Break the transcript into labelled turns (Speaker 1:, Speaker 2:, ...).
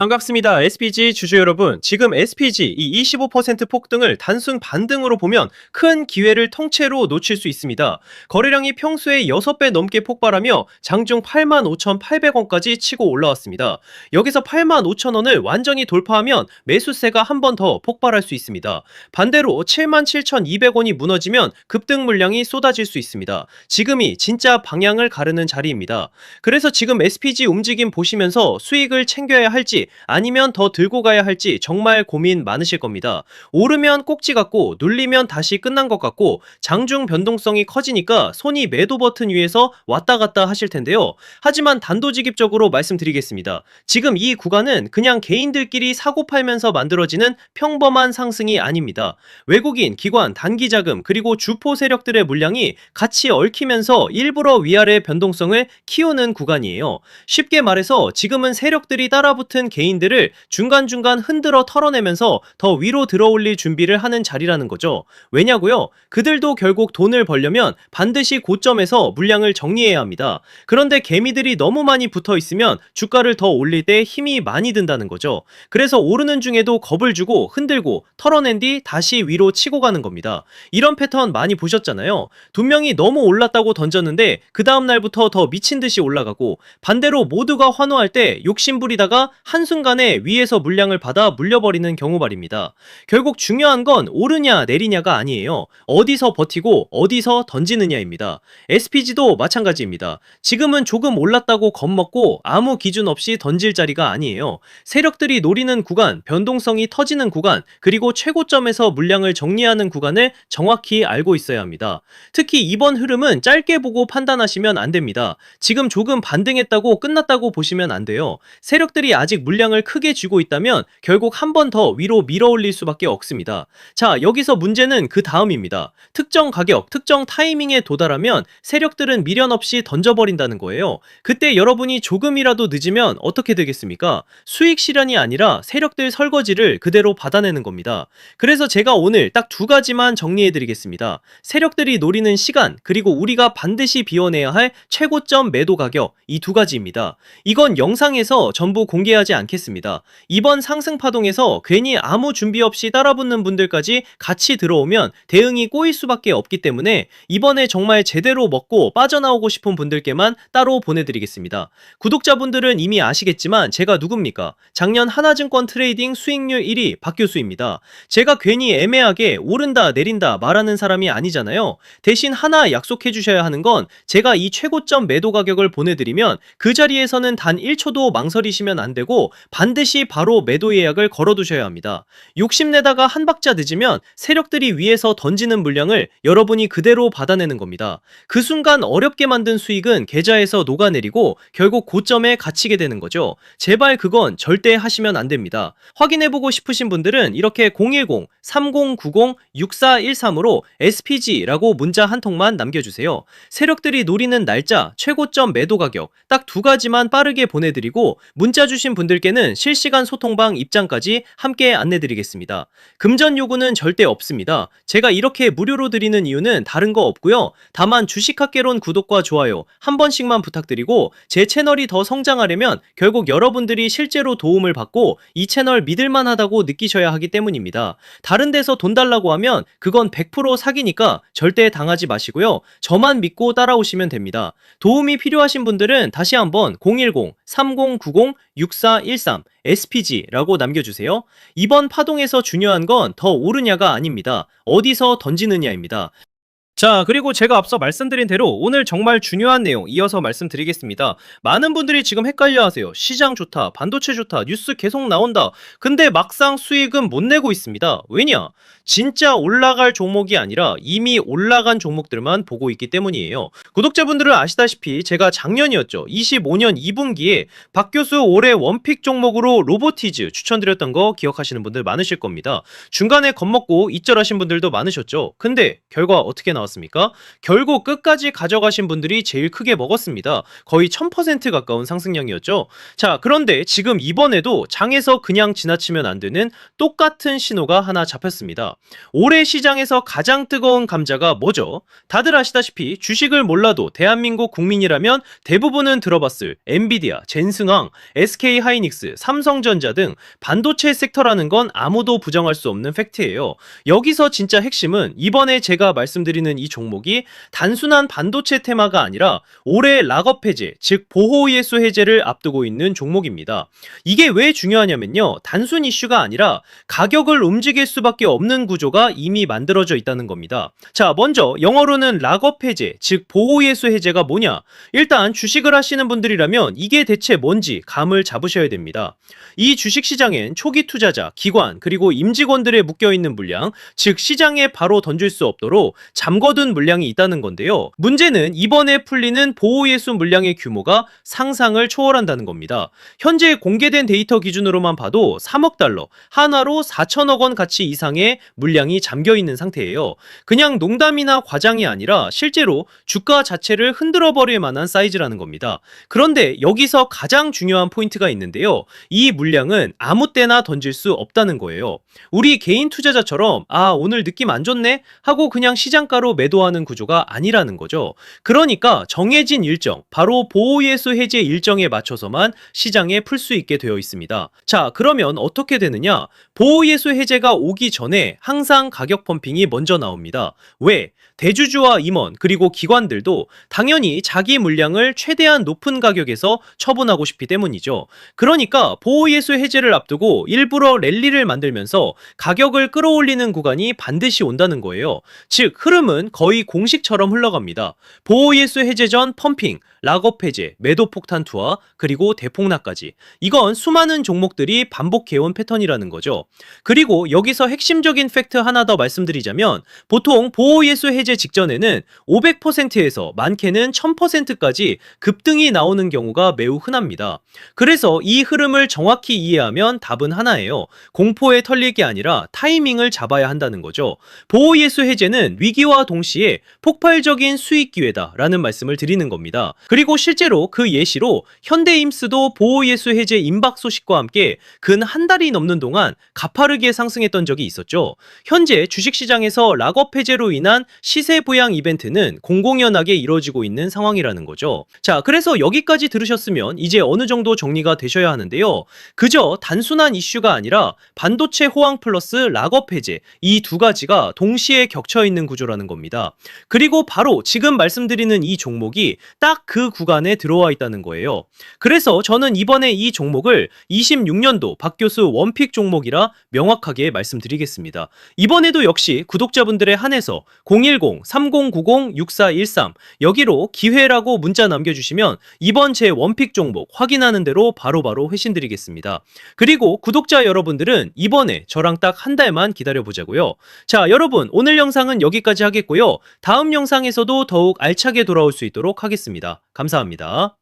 Speaker 1: 반갑습니다. SPG 주주 여러분. 지금 SPG 이 25% 폭등을 단순 반등으로 보면 큰 기회를 통째로 놓칠 수 있습니다. 거래량이 평소에 6배 넘게 폭발하며 장중 85,800원까지 치고 올라왔습니다. 여기서 85,000원을 완전히 돌파하면 매수세가 한 번 더 폭발할 수 있습니다. 반대로 77,200원이 무너지면 급등 물량이 쏟아질 수 있습니다. 지금이 진짜 방향을 가르는 자리입니다. 그래서 지금 SPG 움직임 보시면서 수익을 챙겨야 할지 아니면 더 들고 가야 할지 정말 고민 많으실 겁니다. 오르면 꼭지 같고 눌리면 다시 끝난 것 같고 장중 변동성이 커지니까 손이 매도 버튼 위에서 왔다 갔다 하실 텐데요. 하지만 단도직입적으로 말씀드리겠습니다. 지금 이 구간은 그냥 개인들끼리 사고 팔면서 만들어지는 평범한 상승이 아닙니다. 외국인, 기관, 단기자금 그리고 주포 세력들의 물량이 같이 얽히면서 일부러 위아래 변동성을 키우는 구간이에요. 쉽게 말해서 지금은 세력들이 따라붙은 개인들을 중간중간 흔들어 털어내면서 더 위로 들어올릴 준비를 하는 자리라는 거죠. 왜냐고요? 그들도 결국 돈을 벌려면 반드시 고점에서 물량을 정리해야 합니다. 그런데 개미들이 너무 많이 붙어 있으면 주가를 더 올릴 때 힘이 많이 든다는 거죠. 그래서 오르는 중에도 겁을 주고 흔들고 털어낸 뒤 다시 위로 치고 가는 겁니다. 이런 패턴 많이 보셨잖아요. 두 명이 너무 올랐다고 던졌는데 그 다음 날부터 더 미친 듯이 올라가고 반대로 모두가 환호할 때 욕심부리다가 한순간에 위에서 물량을 받아 물려버리는 경우 말입니다. 결국 중요한 건 오르냐 내리냐가 아니에요. 어디서 버티고 어디서 던지느냐입니다. SPG도 마찬가지입니다. 지금은 조금 올랐다고 겁먹고 아무 기준 없이 던질 자리가 아니에요. 세력들이 노리는 구간, 변동성이 터지는 구간, 그리고 최고점에서 물량을 정리하는 구간을 정확히 알고 있어야 합니다. 특히 이번 흐름은 짧게 보고 판단하시면 안 됩니다. 지금 조금 반등했다고 끝났다고 보시면 안 돼요. 세력들이 아직 물량을 크게 쥐고 있다면 결국 한 번 더 위로 밀어올릴 수밖에 없습니다. 자, 여기서 문제는 그 다음입니다. 특정 가격, 특정 타이밍에 도달하면 세력들은 미련 없이 던져버린다는 거예요. 그때 여러분이 조금이라도 늦으면 어떻게 되겠습니까? 수익 실현이 아니라 세력들 설거지를 그대로 받아내는 겁니다. 그래서 제가 오늘 딱 두 가지만 정리해드리겠습니다. 세력들이 노리는 시간, 그리고 우리가 반드시 비워내야 할 최고점 매도 가격, 이 두 가지입니다. 이건 영상에서 전부 공개하지 않겠습니다. 이번 상승 파동에서 괜히 아무 준비 없이 따라붙는 분들까지 같이 들어오면 대응이 꼬일 수밖에 없기 때문에 이번에 정말 제대로 먹고 빠져나오고 싶은 분들께만 따로 보내드리겠습니다. 구독자분들은 이미 아시겠지만 제가 누굽니까? 작년 하나증권 트레이딩 수익률 1위 박교수입니다. 제가 괜히 애매하게 오른다 내린다 말하는 사람이 아니잖아요. 대신 하나 약속해 주셔야 하는 건 제가 이 최고점 매도 가격을 보내드리면 그 자리에서는 단 1초도 망설이시면 안 되고 반드시 바로 매도 예약을 걸어두셔야 합니다. 욕심내다가 한 박자 늦으면 세력들이 위에서 던지는 물량을 여러분이 그대로 받아내는 겁니다. 그 순간 어렵게 만든 수익은 계좌에서 녹아내리고 결국 고점에 갇히게 되는 거죠. 제발 그건 절대 하시면 안 됩니다. 확인해보고 싶으신 분들은 이렇게 010-3090-6413으로 SPG라고 문자 한 통만 남겨주세요. 세력들이 노리는 날짜, 최고점 매도 가격 딱 두 가지만 빠르게 보내드리고 문자 주신 분들께는 실시간 소통방 입장까지 함께 안내드리겠습니다. 금전 요구는 절대 없습니다. 제가 이렇게 무료로 드리는 이유는 다른 거 없고요. 다만 주식학개론 구독과 좋아요 한 번씩만 부탁드리고 제 채널이 더 성장하려면 결국 여러분들이 실제로 도움을 받고 이 채널 믿을만하다고 느끼셔야 하기 때문입니다. 다른 데서 돈 달라고 하면 그건 100% 사기니까 절대 당하지 마시고요. 저만 믿고 따라오시면 됩니다. 도움이 필요하신 분들은 다시 한번 010-3090-6413 SPG라고 남겨주세요. 이번 파동에서 중요한 건 더 오르냐가 아닙니다. 어디서 던지느냐입니다. 자, 그리고 제가 앞서 말씀드린 대로 오늘 정말 중요한 내용 이어서 말씀드리겠습니다. 많은 분들이 지금 헷갈려 하세요. 시장 좋다, 반도체 좋다, 뉴스 계속 나온다. 근데 막상 수익은 못 내고 있습니다. 왜냐? 진짜 올라갈 종목이 아니라 이미 올라간 종목들만 보고 있기 때문이에요. 구독자분들은 아시다시피 제가 작년이었죠. 25년 2분기에 박 교수 올해 원픽 종목으로 로보티즈 추천드렸던 거 기억하시는 분들 많으실 겁니다. 중간에 겁먹고 이절하신 분들도 많으셨죠. 근데 결과 어떻게 나왔습니까? 나왔습니까? 결국 끝까지 가져가신 분들이 제일 크게 먹었습니다. 거의 1000% 가까운 상승량이었죠. 자, 그런데 지금 이번에도 장에서 그냥 지나치면 안 되는 똑같은 신호가 하나 잡혔습니다. 올해 시장에서 가장 뜨거운 감자가 뭐죠? 다들 아시다시피 주식을 몰라도 대한민국 국민이라면 대부분은 들어봤을 엔비디아, 젠승항, SK하이닉스, 삼성전자 등 반도체 섹터라는 건 아무도 부정할 수 없는 팩트예요. 여기서 진짜 핵심은 이번에 제가 말씀드리는 이 종목이 단순한 반도체 테마가 아니라 올해 락업 해제, 즉 보호예수 해제를 앞두고 있는 종목입니다. 이게 왜 중요하냐면요. 단순 이슈가 아니라 가격을 움직일 수밖에 없는 구조가 이미 만들어져 있다는 겁니다. 자, 먼저 영어로는 락업 해제, 즉 보호예수 해제가 뭐냐? 일단 주식을 하시는 분들이라면 이게 대체 뭔지 감을 잡으셔야 됩니다. 이 주식시장엔 초기 투자자, 기관, 그리고 임직원들의 묶여있는 물량, 즉 시장에 바로 던질 수 없도록 잠궈둔 물량이 있다는 건데요. 문제는 이번에 풀리는 보호예수 물량의 규모가 상상을 초월한다는 겁니다. 현재 공개된 데이터 기준으로만 봐도 3억 달러, 한화로 4천억 원 가치 이상의 물량이 잠겨있는 상태예요. 그냥 농담이나 과장이 아니라 실제로 주가 자체를 흔들어버릴 만한 사이즈라는 겁니다. 그런데 여기서 가장 중요한 포인트가 있는데요. 이 물량은 아무 때나 던질 수 없다는 거예요. 우리 개인 투자자처럼 오늘 느낌 안 좋네? 하고 그냥 시장가로 매도하는 구조가 아니라는 거죠. 그러니까 정해진 일정, 바로 보호예수 해제 일정에 맞춰서만 시장에 풀 수 있게 되어 있습니다. 자, 그러면 어떻게 되느냐? 보호예수 해제가 오기 전에 항상 가격 펌핑이 먼저 나옵니다. 왜? 대주주와 임원 그리고 기관들도 당연히 자기 물량을 최대한 높은 가격에서 처분하고 싶기 때문이죠. 그러니까 보호예수 해제를 앞두고 일부러 랠리를 만들면서 가격을 끌어올리는 구간이 반드시 온다는 거예요. 즉 흐름은 거의 공식처럼 흘러갑니다. 보호예수 해제 전 펌핑, 락업 해제, 매도 폭탄 투하, 그리고 대폭락까지. 이건 수많은 종목들이 반복해온 패턴이라는 거죠. 그리고 여기서 핵심적인 팩트 하나 더 말씀드리자면 보통 보호예수 해제 직전에는 500%에서 많게는 1000%까지 급등이 나오는 경우가 매우 흔합니다. 그래서 이 흐름을 정확히 이해하면 답은 하나예요. 공포에 털릴 게 아니라 타이밍을 잡아야 한다는 거죠. 보호예수 해제는 위기와 동시에 폭발적인 수익 기회다라는 말씀을 드리는 겁니다. 그리고 실제로 그 예시로 현대임스도 보호예수 해제 임박 소식과 함께 근 한 달이 넘는 동안 가파르게 상승했던 적이 있었죠. 현재 주식시장에서 락업 해제로 인한 시세 부양 이벤트는 공공연하게 이루어지고 있는 상황이라는 거죠. 자, 그래서 여기까지 들으셨으면 이제 어느 정도 정리가 되셔야 하는데요. 그저 단순한 이슈가 아니라 반도체 호황 플러스 락업 해제, 이 두 가지가 동시에 겹쳐 있는 구조라는 겁니다. 그리고 바로 지금 말씀드리는 이 종목이 딱 그 구간에 들어와 있다는 거예요. 그래서 저는 이번에 이 종목을 26년도 박 교수 원픽 종목이라 명확하게 말씀드리겠습니다. 이번에도 역시 구독자분들에 한해서 010-3090-6413 여기로 기회라고 문자 남겨주시면 이번 제 원픽 종목 확인하는 대로 바로바로 회신드리겠습니다. 그리고 구독자 여러분들은 이번에 저랑 딱 한 달만 기다려보자고요. 자, 여러분 오늘 영상은 여기까지 하겠고요. 다음 영상에서도 더욱 알차게 돌아올 수 있도록 하겠습니다. 감사합니다.